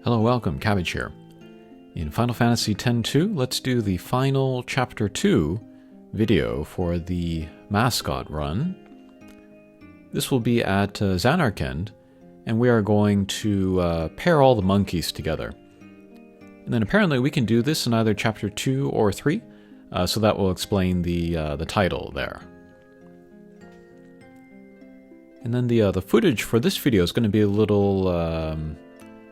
Hello, welcome, Cabbage here. In Final Fantasy X-2, let's do the final Chapter 2 video for the Mascot run. This will be at Zanarkand, and we are going to pair all the monkeys together. And then apparently we can do this in either Chapter 2 or 3, so that will explain the title there. And then the footage for this video is going to be a little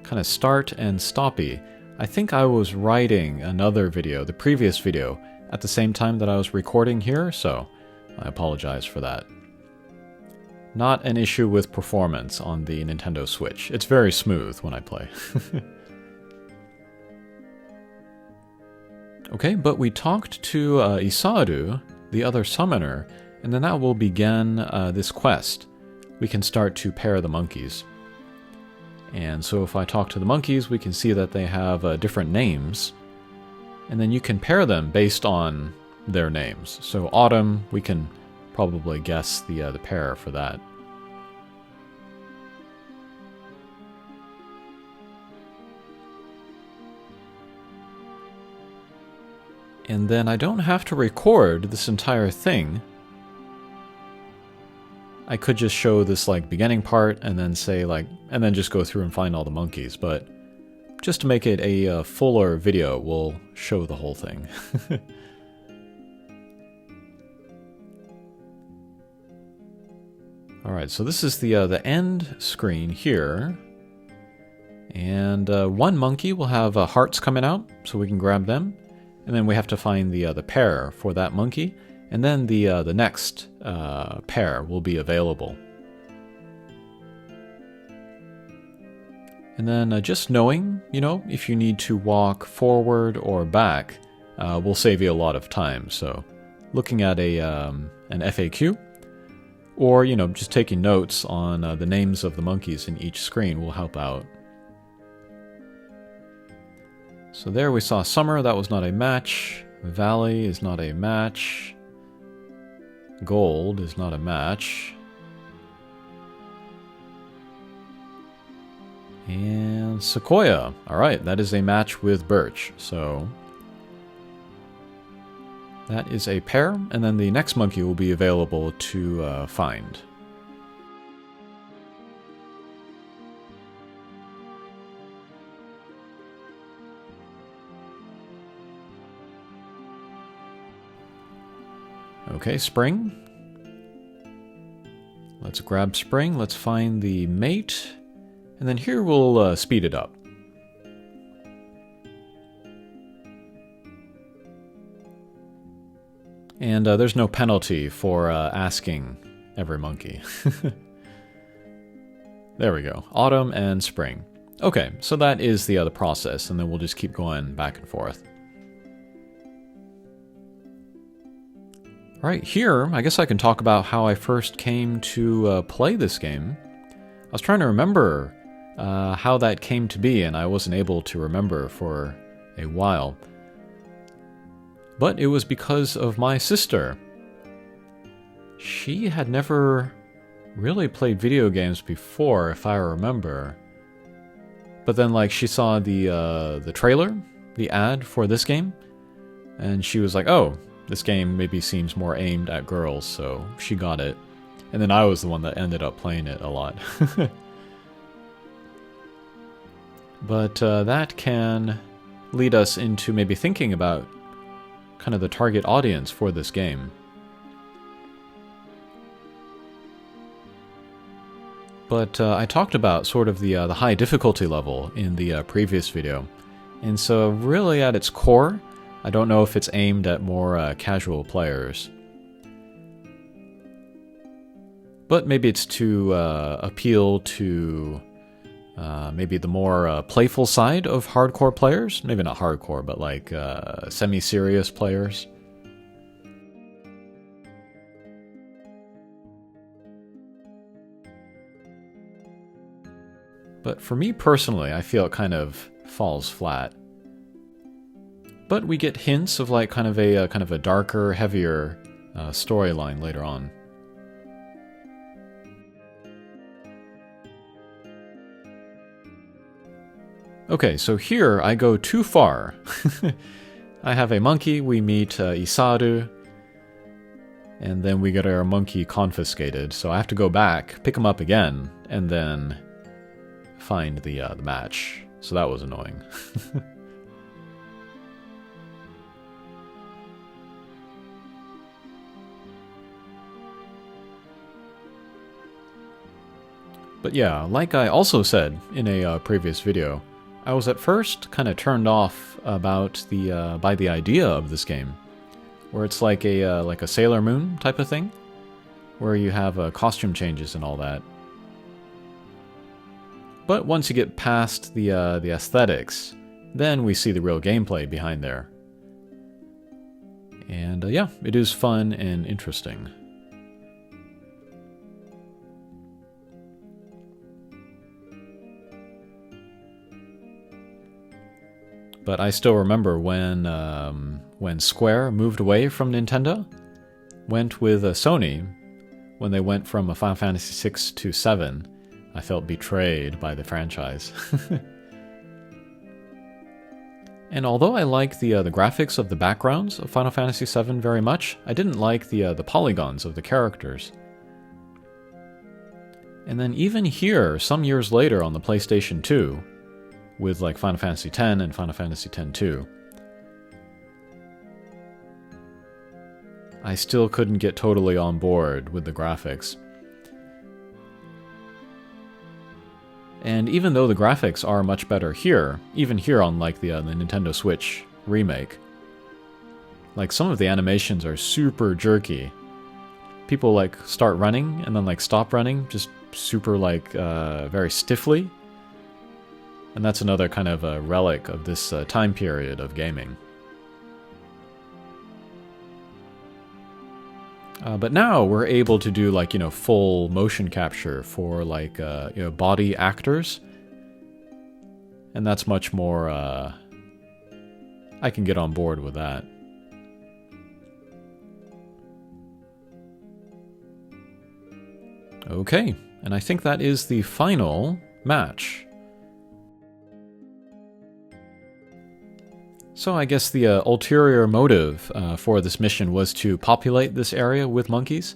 kind of start and stoppy. I think I was writing another video, the previous video, at the same time that I was recording here, so I apologize for that. Not an issue with performance on the Nintendo Switch. It's very smooth when I play. Okay, but we talked to Isaru, the other summoner, and then that will begin this quest. We can start to pair the monkeys. And so if I talk to the monkeys, we can see that they have different names. And then you can pair them based on their names. So Autumn, we can probably guess the pair for that. And then I don't have to record this entire thing. I could just show this beginning part and then say and then just go through and find all the monkeys, but just to make it a fuller video, we'll show the whole thing. Alright, so this is the end screen here. And one monkey will have hearts coming out, so we can grab them. And then we have to find the pair for that monkey. And then the next pair will be available. And then just knowing, if you need to walk forward or back, will save you a lot of time. So looking at an FAQ, or just taking notes on the names of the monkeys in each screen will help out. So there we saw Summer, that was not a match. Valley is not a match. Gold is not a match. And Sequoia. Alright, that is a match with Birch. So that is a pair, and then the next monkey will be available to find. Okay, Spring. Let's grab Spring, let's find the mate, and then here we'll speed it up. And there's no penalty for asking every monkey. There we go, Autumn and Spring. Okay, so that is the process, and then we'll just keep going back and forth. Right, here, I guess I can talk about how I first came to play this game. I was trying to remember how that came to be, and I wasn't able to remember for a while. But it was because of my sister. She had never really played video games before, if I remember. But then, she saw the trailer, the ad for this game, and she was like, oh, this game maybe seems more aimed at girls, so she got it. And then I was the one that ended up playing it a lot. But that can lead us into maybe thinking about kind of the target audience for this game. But I talked about sort of the high difficulty level in the previous video. And so really at its core, I don't know if it's aimed at more casual players. But maybe it's to appeal to maybe the more playful side of hardcore players. Maybe not hardcore, but semi-serious players. But for me personally, I feel it kind of falls flat. But we get hints of kind of a darker, heavier storyline later on. Okay, so here I go too far. I have a monkey, we meet Isaru, and then we get our monkey confiscated. So I have to go back, pick him up again, and then find the match. So that was annoying. But yeah, like I also said in a previous video, I was at first kind of turned off about by the idea of this game, where it's like a Sailor Moon type of thing, where you have costume changes and all that. But once you get past the aesthetics, then we see the real gameplay behind there. And yeah, it is fun and interesting. But I still remember when Square moved away from Nintendo, went with Sony, when they went from Final Fantasy VI to 7, I felt betrayed by the franchise. And although I like the graphics of the backgrounds of Final Fantasy VII very much, I didn't like the polygons of the characters. And then even here, some years later on the PlayStation 2, with like Final Fantasy X and Final Fantasy X-2, I still couldn't get totally on board with the graphics. And even though the graphics are much better here, even here on like the Nintendo Switch remake, like some of the animations are super jerky. People like start running and then like stop running, just super like very stiffly. And that's another kind of a relic of this time period of gaming. But now we're able to do like, full motion capture for like, body actors. And that's much more, I can get on board with that. Okay, and I think that is the final match. So I guess the ulterior motive for this mission was to populate this area with monkeys.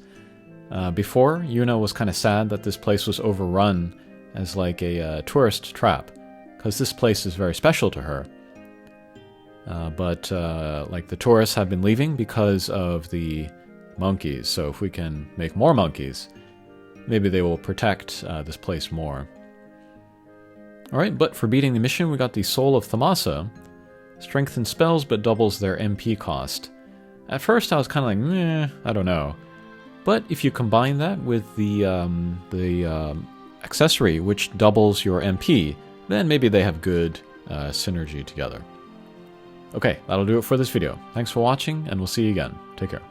Before, Yuna was kind of sad that this place was overrun as like a tourist trap, because this place is very special to her. But like the tourists have been leaving because of the monkeys, so if we can make more monkeys, maybe they will protect this place more. Alright, but for beating the mission, we got the Soul of Thamasa. Strengthens spells, but doubles their MP cost. At first I was kind of like, meh, I don't know. But if you combine that with the accessory, which doubles your MP, then maybe they have good synergy together. Okay, that'll do it for this video. Thanks for watching, and we'll see you again. Take care.